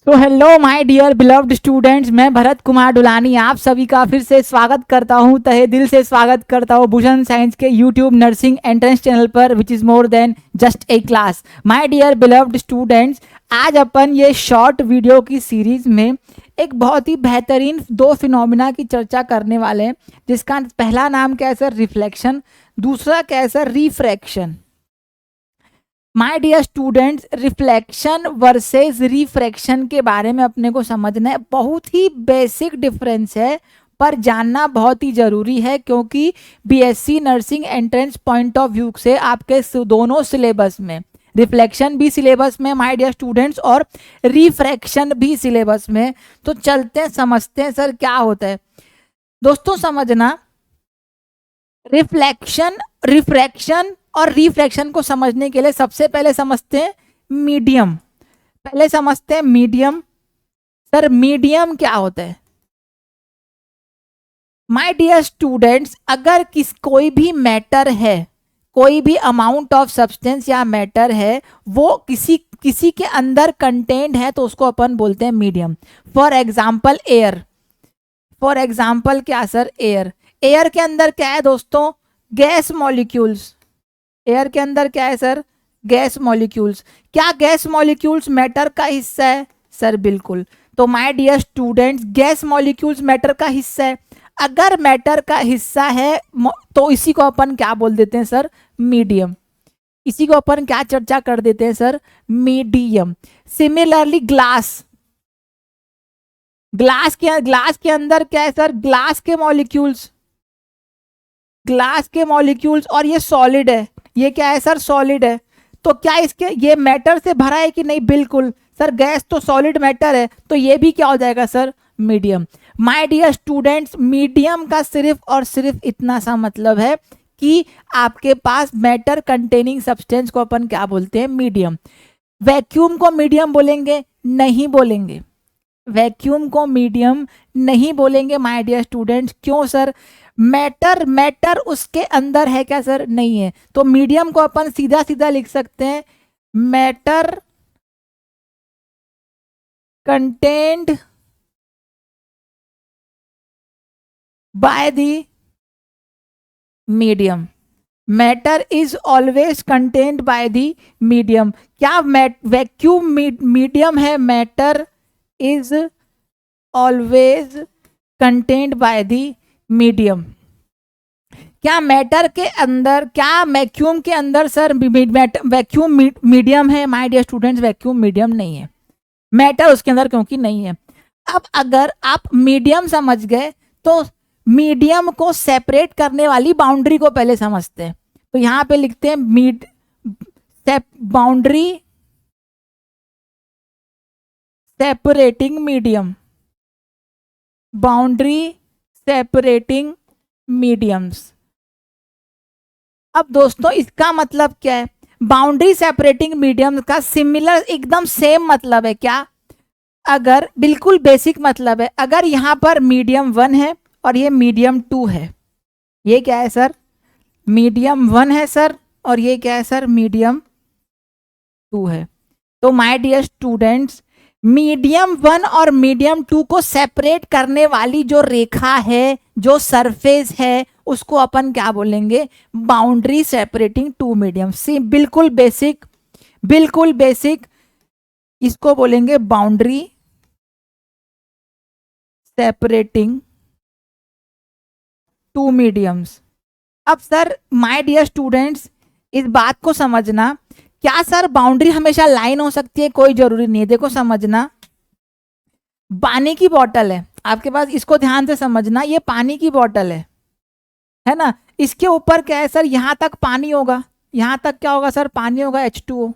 तो hello my dear beloved students, मैं भरत कुमार डुलानी आप सभी का फिर से स्वागत करता हूं, तहे दिल से स्वागत करता हूं भूषण साइंस के यूट्यूब नर्सिंग एंट्रेंस चैनल पर, which is more than just a class. My dear beloved students, आज अपन ये शॉर्ट वीडियो की सीरीज में एक बहुत ही बेहतरीन दो फिनोमिना की चर्चा करने वाले हैं, जिसका पहला नाम क्या है सर? रिफ्लेक्शन। दूसरा क्या है sir? Refraction. My dear students, reflection versus refraction के बारे में अपने को समझना है। बहुत ही बेसिक डिफरेंस है, पर जानना बहुत ही ज़रूरी है, क्योंकि BSc nursing entrance point of view से आपके दोनों सिलेबस में, रिफ्लेक्शन भी सिलेबस में माय डियर स्टूडेंट्स और रिफ्रैक्शन भी सिलेबस में। तो चलते हैं, समझते हैं सर क्या होता है। दोस्तों समझना, रिफ्लेक्शन, रिफ्रैक्शन और रिफ्रैक्शन को समझने के लिए सबसे पहले समझते हैं मीडियम। पहले समझते हैं मीडियम। सर मीडियम क्या होता है? माय डियर स्टूडेंट्स, अगर कोई भी मैटर है, कोई भी अमाउंट ऑफ सब्सटेंस या मैटर है, वो किसी के अंदर कंटेंट है, तो उसको अपन बोलते हैं medium. For example air. For example क्या सर? एयर। एयर के अंदर क्या है दोस्तों? Gas molecules. एयर के अंदर क्या है सर? Gas molecules. क्या गैस मॉलिक्यूल्स मैटर का हिस्सा है? सर बिल्कुल। तो my dear students, gas molecules matter का हिस्सा है। अगर मैटर का हिस्सा है तो इसी को अपन क्या बोल देते हैं सर? मीडियम। इसी को अपन क्या चर्चा कर देते हैं sir? Medium. Similarly glass. Glass के अंदर क्या है सर? ग्लास के मॉलिक्यूल्स। ग्लास के मॉलिक्यूल्स, और ये सॉलिड है। ये क्या है सर? सॉलिड है। तो क्या इसके ये मैटर से भरा है कि नहीं? बिल्कुल सर, गैस तो सॉलिड मैटर है, तो ये भी क्या हो जाएगा sir? Medium. My dear students, medium का सिर्फ और सिर्फ इतना सा मतलब है कि आपके पास मैटर कंटेनिंग सब्सटेंस को अपन क्या बोलते हैं? मीडियम। वैक्यूम को मीडियम बोलेंगे? नहीं बोलेंगे। वैक्यूम को मीडियम नहीं बोलेंगे माय डियर स्टूडेंट्स। क्यों सर? मैटर उसके अंदर है क्या सर? नहीं है। तो मीडियम को अपन सीधा सीधा लिख सकते हैं, matter contained by the medium. Matter is always contained by the medium. क्या वैक्यूम मीडियम है? Matter is always contained by the medium. क्या मैटर के अंदर, क्या वैक्यूम के अंदर सर वैक्यूम मीडियम है? My dear students, vacuum medium नहीं है, मैटर उसके अंदर क्योंकि नहीं है। अब अगर आप मीडियम समझ गए, तो मीडियम को सेपरेट करने वाली बाउंड्री को पहले समझते हैं। तो यहां पे लिखते हैं boundary separating medium. Boundary separating mediums. अब दोस्तों इसका मतलब क्या है? बाउंड्री सेपरेटिंग मीडियम का सिमिलर, एकदम सेम मतलब है। क्या? अगर बिल्कुल बेसिक मतलब है, अगर यहां पर मीडियम 1 है और ये मीडियम 2 है, ये क्या है सर? मीडियम 1 है सर, और ये क्या है सर? मीडियम 2 है। तो माय डियर स्टूडेंट्स, मीडियम 1 और मीडियम 2 को सेपरेट करने वाली जो रेखा है, जो सरफेस है, उसको अपन क्या बोलेंगे? Boundary separating two medium. See बिल्कुल बेसिक, बिल्कुल बेसिक, इसको बोलेंगे बाउंड्री सेपरेटिंग टू मीडियम्स। अब सर माय डियर स्टूडेंट्स, इस बात को समझना, क्या सर बाउंड्री हमेशा लाइन हो सकती है? कोई जरूरी नहीं है। देखो समझना, पानी की बोतल है आपके पास, इसको ध्यान से समझना, ये पानी की बोतल है ना? इसके ऊपर क्या है सर? यहां तक पानी होगा, यहां तक क्या होगा सर? पानी होगा, H2O।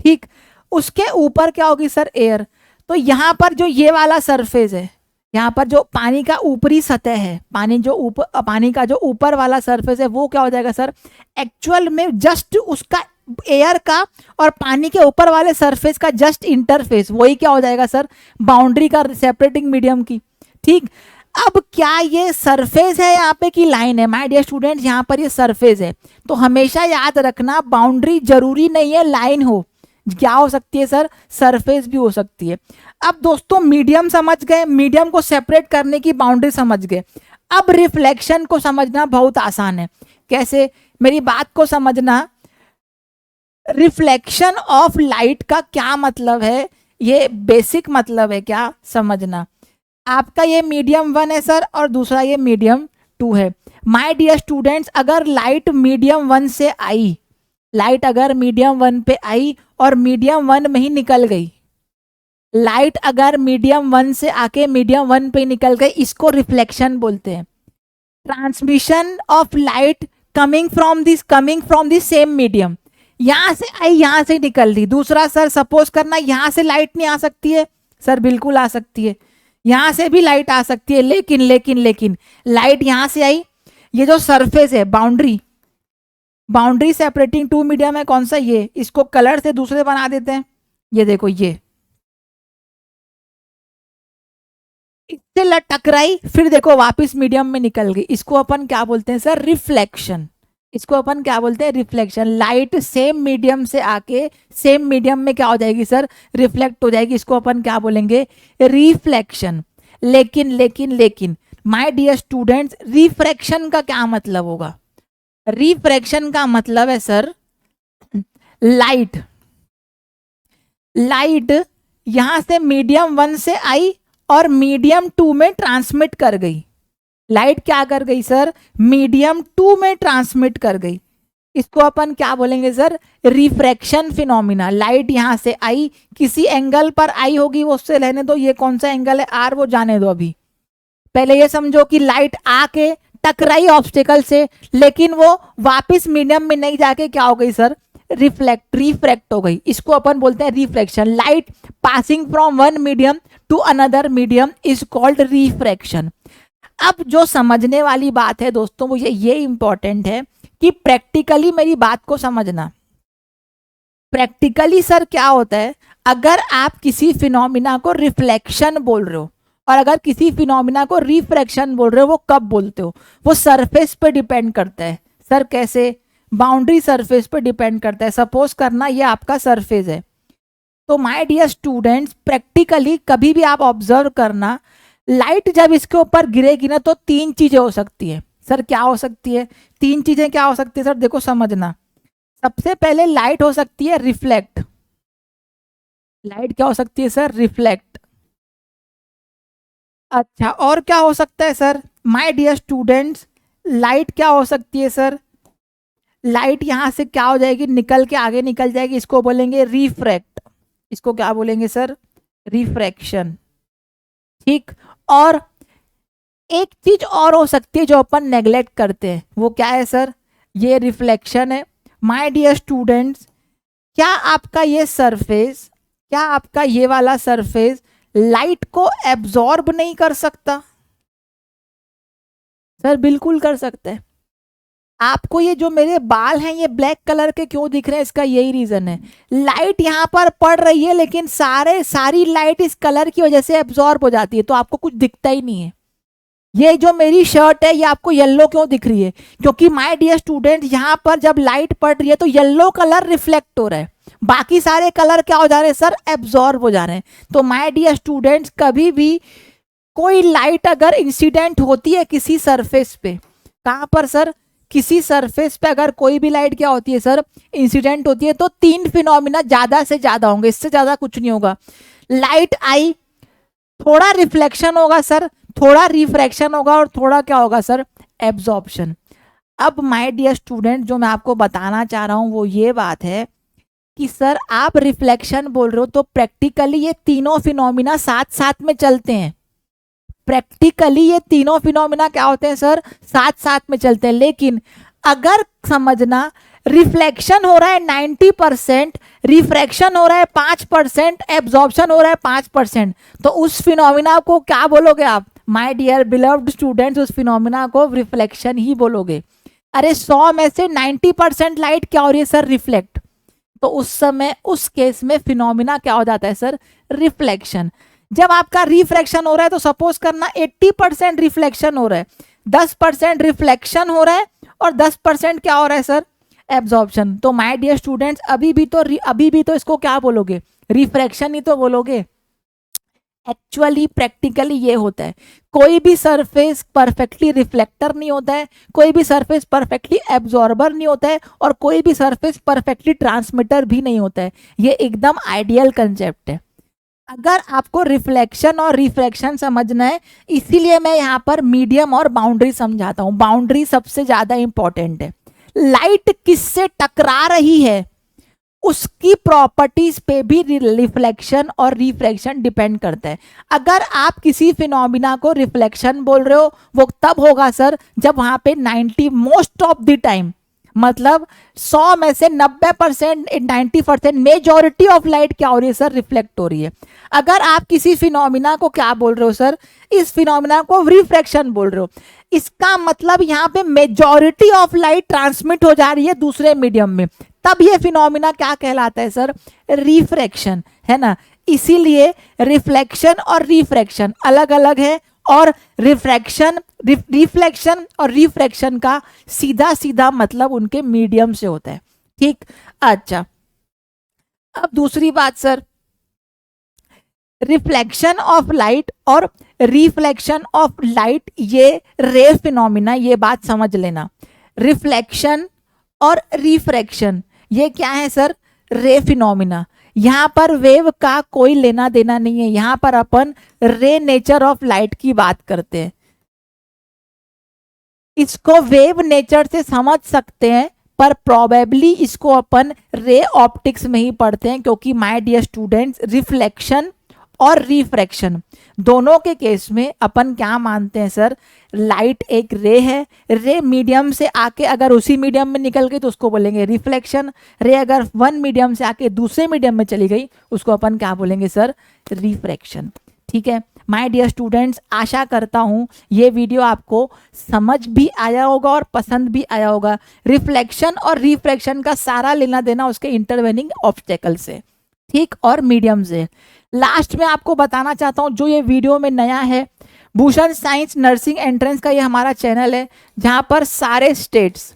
ठीक, उसके ऊपर क्या होगी सर? एयर। तो यहां पर जो ये वाला सरफेस है, यहाँ पर जो पानी का ऊपरी सतह है, पानी का जो ऊपर वाला सरफेस है, वो क्या हो जाएगा सर? एक्चुअल में जस्ट उसका एयर का और पानी के ऊपर वाले सरफेस का जस्ट इंटरफेस, वही क्या हो जाएगा सर? बाउंड्री का सेपरेटिंग मीडियम की। ठीक, अब क्या ये सरफेस है यहाँ पे की लाइन है? माय डियर स्टूडेंट्स, यहाँ पर ये सरफेस है। तो हमेशा याद रखना, बाउंड्री जरूरी नहीं है लाइन हो, क्या हो सकती है सर, सरफेस भी हो सकती है। अब दोस्तों मीडियम समझ गए, मीडियम को सेपरेट करने की बाउंड्री समझ गए। अब रिफ्लेक्शन को समझना बहुत आसान है। कैसे, मेरी बात को समझना। रिफ्लेक्शन ऑफ लाइट का क्या मतलब है, ये बेसिक मतलब है क्या, समझना। आपका ये मीडियम 1 है सर और दूसरा ये मीडियम 2 है। माय डियर स्टूडेंट्स, अगर लाइट मीडियम 1 से आई, लाइट अगर मीडियम 1 पे आई और मीडियम 1 में ही निकल गई, लाइट अगर मीडियम 1 से आके मीडियम 1 पे निकल गई, इसको रिफ्लेक्शन बोलते हैं। Transmission of light coming from this same medium, यहां से आई यहां से निकल रही। दूसरा सर सपोज करना यहां से लाइट नहीं आ सकती है, सर बिल्कुल आ सकती है, यहां से भी लाइट आ सकती है, लेकिन लाइट यहां से आई, ये जो सरफेस है बाउंड्री सेपरेटिंग टू मीडियम है, कौन सा, ये, इसको कलर से दूसरे बना देते हैं। ये देखो, ये इससे टकराई, फिर देखो वापस मीडियम में निकल गई, इसको अपन क्या बोलते हैं सर, रिफ्लेक्शन। इसको अपन क्या बोलते हैं, रिफ्लेक्शन। लाइट सेम मीडियम से आके सेम मीडियम में क्या हो जाएगी सर, रिफ्लेक्ट हो जाएगी, इसको अपन क्या बोलेंगे, रिफ्लेक्शन। लेकिन माय डियर स्टूडेंट्स, रिफ्रैक्शन का क्या मतलब होगा। रिफ्रैक्शन का मतलब है सर, लाइट यहां से मीडियम 1 से आई और मीडियम 2 में ट्रांसमिट कर गई। लाइट क्या कर गई सर, मीडियम 2 में ट्रांसमिट कर गई, इसको अपन क्या बोलेंगे सर, रिफ्रैक्शन फिनोमिना। लाइट यहां से आई, किसी एंगल पर आई होगी, वो उससे रहने दो, ये कौन सा एंगल है आर, वो जाने दो। अभी पहले ये समझो कि लाइट आके टकराई ऑब्स्टिकल से, लेकिन वो वापस मीडियम में नहीं जाके क्या हो गई सर, रिफ्रैक्ट हो गई, इसको अपन बोलते हैं refraction. Light passing from one medium to another medium is called refraction. अब जो समझने वाली बात है दोस्तों, वो ये इंपॉर्टेंट है कि प्रैक्टिकली मेरी बात को समझना। प्रैक्टिकली सर क्या होता है, अगर आप किसी फिनोमिना को रिफ्लेक्शन बोल रहे हो और अगर किसी फिनोमिना को रिफ्रैक्शन बोल रहे हो, वो कब बोलते हो, वो सरफेस पे डिपेंड करता है। सर कैसे, बाउंड्री सरफेस पे डिपेंड करता है। सपोज करना ये आपका सरफेस है, तो माय डियर स्टूडेंट्स प्रैक्टिकली कभी भी आप ऑब्जर्व करना, लाइट जब इसके ऊपर गिरेगी ना, तो 3 चीजें हो सकती है। सर क्या हो सकती है, 3 चीजें क्या हो सकती है सर, देखो समझना। सबसे पहले लाइट हो सकती है रिफ्लेक्ट, लाइट क्या हो सकती है सर, रिफ्लेक्ट। अच्छा, और क्या हो सकता है sir, my dear students, light क्या हो सकती है सर, लाइट यहां से क्या हो जाएगी, निकल के आगे निकल जाएगी, इसको बोलेंगे रिफ्रैक्ट, इसको क्या बोलेंगे सर, रिफ्रैक्शन। ठीक, और एक चीज और हो सकती है जो अपन नेग्लेक्ट करते हैं, वो क्या है सर, ये रिफ्लेक्शन है। माय डियर स्टूडेंट्स, क्या आपका ये सरफेस, क्या आपका ये वाला सरफेस लाइट को एब्जॉर्ब नहीं कर सकता, सर बिल्कुल कर सकता है। आपको ये जो मेरे बाल हैं ये ब्लैक कलर के क्यों दिख रहे हैं, इसका यही रीजन है, लाइट यहाँ पर पड़ रही है लेकिन सारी लाइट इस कलर की वजह से एब्जॉर्ब हो जाती है, तो आपको कुछ दिखता ही नहीं है। ये जो मेरी शर्ट है ये आपको येलो क्यों दिख रही है, क्योंकि माय डियर स्टूडेंट यहाँ पर जब लाइट पड़ रही है तो येलो कलर रिफ्लेक्ट हो रहा है, बाकी सारे कलर क्या हो जा रहे हैं सर, एब्जॉर्ब हो जा रहे हैं। तो माय डियर स्टूडेंट्स, कभी भी कोई लाइट अगर इंसिडेंट होती है किसी सरफेस पे, कहाँ पर सर, किसी सरफेस पे अगर कोई भी लाइट क्या होती है सर, इंसिडेंट होती है, तो 3 फिनोमिना ज्यादा से ज्यादा होंगे, इससे ज्यादा कुछ नहीं होगा। लाइट आई, थोड़ा रिफ्लेक्शन होगा सर, थोड़ा रिफ्रैक्शन होगा और थोड़ा क्या होगा सर, एब्जॉर्प्शन। अब माय डियर स्टूडेंट, जो मैं आपको बताना चाह रहा हूं वो ये बात है कि सर आप रिफ्लेक्शन बोल रहे हो तो प्रैक्टिकली ये तीनों फिनोमिना साथ साथ में चलते हैं। प्रैक्टिकली ये तीनों फिनोमिना क्या होते हैं सर, साथ साथ में चलते हैं। लेकिन अगर समझना, रिफ्लेक्शन हो रहा है 90%, रिफ्रैक्शन हो रहा है 5%, एब्जॉर्प्शन हो रहा है 5%, तो उस फिनोमिना को क्या बोलोगे आप, माय डियर बिलव्ड स्टूडेंट्स, उस फिनोमिना को रिफ्लेक्शन ही बोलोगे। अरे 100 में से 90% लाइट क्या हो रही है सर, रिफ्लेक्ट, तो उस समय उस केस में फिनोमिना क्या हो जाता है सर, रिफ्लेक्शन। जब आपका रिफ्रैक्शन हो रहा है तो सपोज करना 80% रिफ्लेक्शन हो रहा है, 10% रिफ्लेक्शन हो रहा है और 10% क्या हो रहा है सर, एब्जॉर्प्शन। तो माय डियर स्टूडेंट्स अभी भी तो इसको क्या बोलोगे, रिफ्रैक्शन ही तो बोलोगे। एक्चुअली प्रैक्टिकली ये होता है, कोई भी सरफेस परफेक्टली रिफ्लेक्टर नहीं होता है, कोई भी सरफेस परफेक्टली एब्जॉर्बर नहीं होता है, और कोई भी सरफेस परफेक्टली ट्रांसमिटर भी नहीं होता है। ये एकदम आइडियल कंसेप्ट है। अगर आपको रिफ्लेक्शन और रिफ्रैक्शन समझना है, इसीलिए मैं यहाँ पर मीडियम और बाउंड्री समझाता हूँ। बाउंड्री सबसे ज्यादा इंपॉर्टेंट है। लाइट किससे टकरा रही है उसकी प्रॉपर्टीज पे भी रिफ्लेक्शन और रिफ्रैक्शन डिपेंड करता है। अगर आप किसी फिनोमिना को रिफ्लेक्शन बोल रहे हो, वो तब होगा सर जब वहां पे 90 मोस्ट ऑफ द टाइम, मतलब 100 में से 90%, 90% मेजॉरिटी ऑफ लाइट क्या हो रही है सर, रिफ्लेक्ट हो रही है। अगर आप किसी फिनोमिना को क्या बोल रहे हो सर, इस फिनोमिना को रिफ्रैक्शन बोल रहे हो, इसका मतलब यहाँ पे मेजॉरिटी ऑफ लाइट ट्रांसमिट हो जा रही है दूसरे मीडियम में, तब ये फिनोमिना क्या कहलाता है सर, रिफ्रैक्शन, है ना। इसीलिए रिफ्लेक्शन और रिफ्रैक्शन अलग अलग है, और रिफ्लेक्शन और रिफ्रैक्शन का सीधा सीधा मतलब उनके मीडियम से होता है। ठीक, अच्छा अब दूसरी बात सर, रिफ्लेक्शन ऑफ लाइट और रिफ्लेक्शन ऑफ लाइट ये रे फिनोमिना, ये बात समझ लेना। रिफ्लेक्शन और रिफ्रैक्शन ये क्या है सर, रे फिनोमिना। यहाँ पर वेव का कोई लेना देना नहीं है, यहाँ पर अपन रे नेचर ऑफ लाइट की बात करते हैं। इसको वेव नेचर से समझ सकते हैं, पर प्रोबेबली इसको अपन रे ऑप्टिक्स में ही पढ़ते हैं, क्योंकि माय डियर स्टूडेंट्स रिफ्लेक्शन और रिफ्रैक्शन दोनों के केस में अपन क्या मानते हैं सर, लाइट एक रे है, रे मीडियम से आके अगर उसी मीडियम में निकल गई तो उसको बोलेंगे रिफ्लेक्शन, रे अगर वन मीडियम से आके दूसरे मीडियम में चली गई उसको अपन क्या बोलेंगे सर, रिफ्रैक्शन। ठीक है माय डियर स्टूडेंट्स, आशा करता हूँ ये वीडियो आपको समझ भी आया होगा और पसंद भी आया होगा। रिफ्लेक्शन और रिफ्रैक्शन का सारा लेना देना उसके इंटरवेनिंग ऑब्स्टेकल से, ठीक, और मीडियम से। लास्ट में आपको बताना चाहता हूँ, जो ये वीडियो में नया है, भूषण साइंस नर्सिंग एंट्रेंस का ये हमारा चैनल है, जहाँ पर सारे स्टेट्स,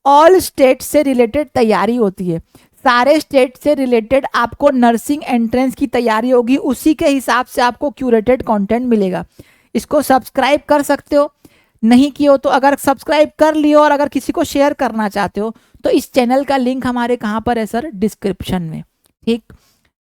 ऑल स्टेट्स से रिलेटेड तैयारी होती है। सारे स्टेट से रिलेटेड आपको नर्सिंग एंट्रेंस की तैयारी होगी, उसी के हिसाब से आपको क्यूरेटेड कंटेंट मिलेगा। इसको सब्सक्राइब कर सकते हो, नहीं किए हो तो अगर सब्सक्राइब कर लियो, और अगर किसी को शेयर करना चाहते हो तो इस चैनल का लिंक हमारे कहाँ पर है सर, डिस्क्रिप्शन में। ठीक,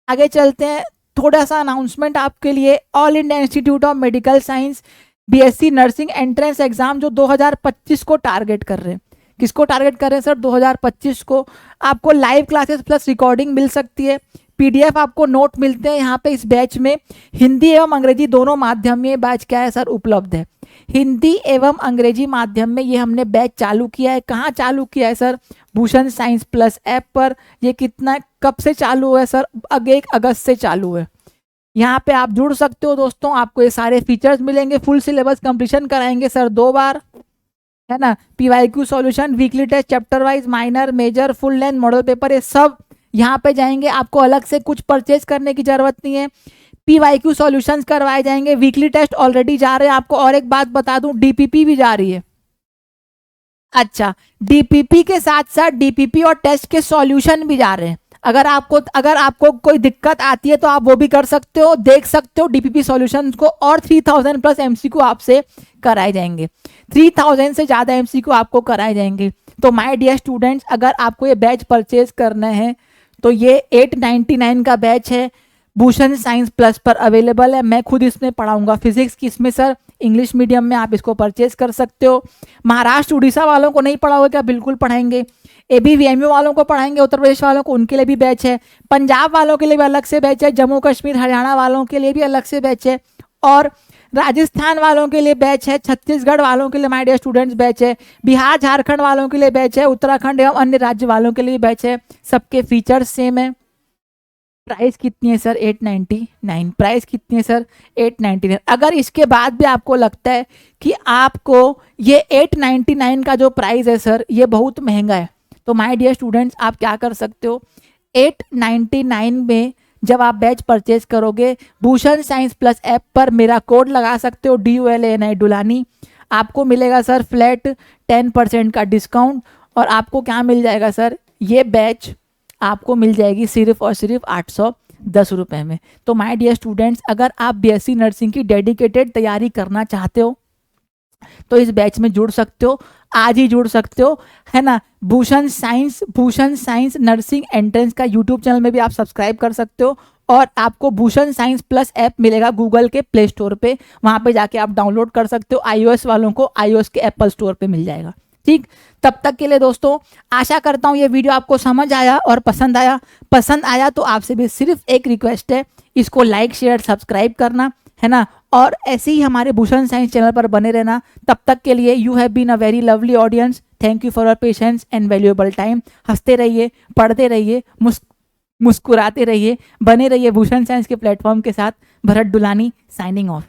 आगे चलते हैं। थोड़ा सा अनाउंसमेंट आपके लिए, all India institute of medical science BSc nursing entrance exam जो 2025 को टारगेट कर रहे हैं, किसको टारगेट कर रहे हैं सर, 2025 को। आपको लाइव क्लासेस प्लस रिकॉर्डिंग मिल सकती है, पीडीएफ आपको नोट मिलते हैं यहाँ पे इस बैच में। हिंदी एवं अंग्रेजी दोनों माध्यम में ये बैच क्या है सर, उपलब्ध है। हिंदी एवं अंग्रेजी माध्यम में ये हमने बैच चालू किया है। कहाँ चालू किया है sir, Bhushan science plus app पर। ये कितना कब से चालू हुआ है सर, 1 अगस्त से चालू है। यहाँ पे आप जुड़ सकते हो दोस्तों, आपको ये सारे फीचर्स मिलेंगे। फुल सिलेबस कंप्लीशन कराएंगे सर 2 बार, है ना। PYQ solution, weekly test, chapter wise, minor, major, full length model paper, ये सब यहाँ पे जाएंगे। आपको अलग से कुछ परचेज करने की जरूरत नहीं है। पीवाईक्यू सॉल्यूशंस करवाए जाएंगे, वीकली टेस्ट ऑलरेडी जा रहे हैं। आपको और एक बात बता दूं, डीपीपी भी जा रही है। अच्छा, डीपीपी के साथ साथ डीपीपी और टेस्ट के सॉल्यूशन भी जा रहे हैं। अगर आपको कोई दिक्कत आती है तो आप वो भी कर सकते हो, देख सकते हो डीपीपी सॉल्यूशंस को। और 3000 प्लस एमसीक्यू आपसे कराए जाएंगे, 3000 से ज़्यादा एमसीक्यू आपको कराए जाएंगे। तो माय डियर स्टूडेंट्स, अगर आपको ये बैच परचेज करना है तो ये 899 का बैच है, भूषण साइंस प्लस पर अवेलेबल है। मैं खुद इसमें पढ़ाऊंगा फिजिक्स की, इसमें सर इंग्लिश मीडियम में आप इसको परचेज कर सकते हो। महाराष्ट्र उड़ीसा वालों को नहीं पढ़ा होगा क्या, बिल्कुल पढ़ाएंगे। ABVMU वालों को पढ़ाएंगे, उत्तर प्रदेश वालों को, उनके लिए भी बैच है। पंजाब वालों के लिए भी अलग से बैच है, जम्मू कश्मीर हरियाणा वालों के लिए भी अलग से बैच है, और राजस्थान वालों के लिए बैच है, छत्तीसगढ़ वालों के लिए माय डियर स्टूडेंट्स बैच है, बिहार झारखंड वालों के लिए बैच है, उत्तराखंड एवं अन्य राज्य वालों के लिए बैच है। सबके फीचर्स सेम है। प्राइस कितनी है सर, 899। प्राइस कितनी है सर, 899। अगर इसके बाद भी आपको लगता है कि आपको ये 899 का जो प्राइस है सर ये बहुत महंगा है, तो माय डियर स्टूडेंट्स आप क्या कर सकते हो, 899 में जब आप बैच परचेज करोगे, भूषण साइंस प्लस ऐप पर मेरा कोड लगा सकते हो, DULANI डुलानी, आपको मिलेगा सर फ्लैट 10% का डिस्काउंट। और आपको क्या मिल जाएगा सर, ये बैच आपको मिल जाएगी सिर्फ और सिर्फ 810 रुपये में। तो माय डियर स्टूडेंट्स, अगर आप बीएससी नर्सिंग की डेडिकेटेड तैयारी करना चाहते हो तो इस बैच में जुड़ सकते हो, आज ही जुड़ सकते हो, है ना। भूषण साइंस नर्सिंग एंट्रेंस का यूट्यूब चैनल में भी आप सब्सक्राइब कर सकते हो, और आपको भूषण साइंस प्लस ऐप मिलेगा गूगल के प्ले स्टोर पे, वहाँ पे जाके आप डाउनलोड कर सकते हो। iOS वालों को iOS के एप्पल स्टोर पे मिल जाएगा। ठीक, तब तक के लिए दोस्तों आशा करता हूँ ये वीडियो आपको समझ आया और पसंद आया तो आपसे भी सिर्फ एक रिक्वेस्ट है, इसको लाइक शेयर सब्सक्राइब करना, है ना, और ऐसे ही हमारे भूषण साइंस चैनल पर बने रहना। तब तक के लिए you have been a very lovely audience, thank you for your patience and valuable time. हंसते रहिए, पढ़ते रहिए, मुस्कुराते रहिए, बने रहिए भूषण साइंस के प्लेटफॉर्म के साथ। Bharat Dulani signing of.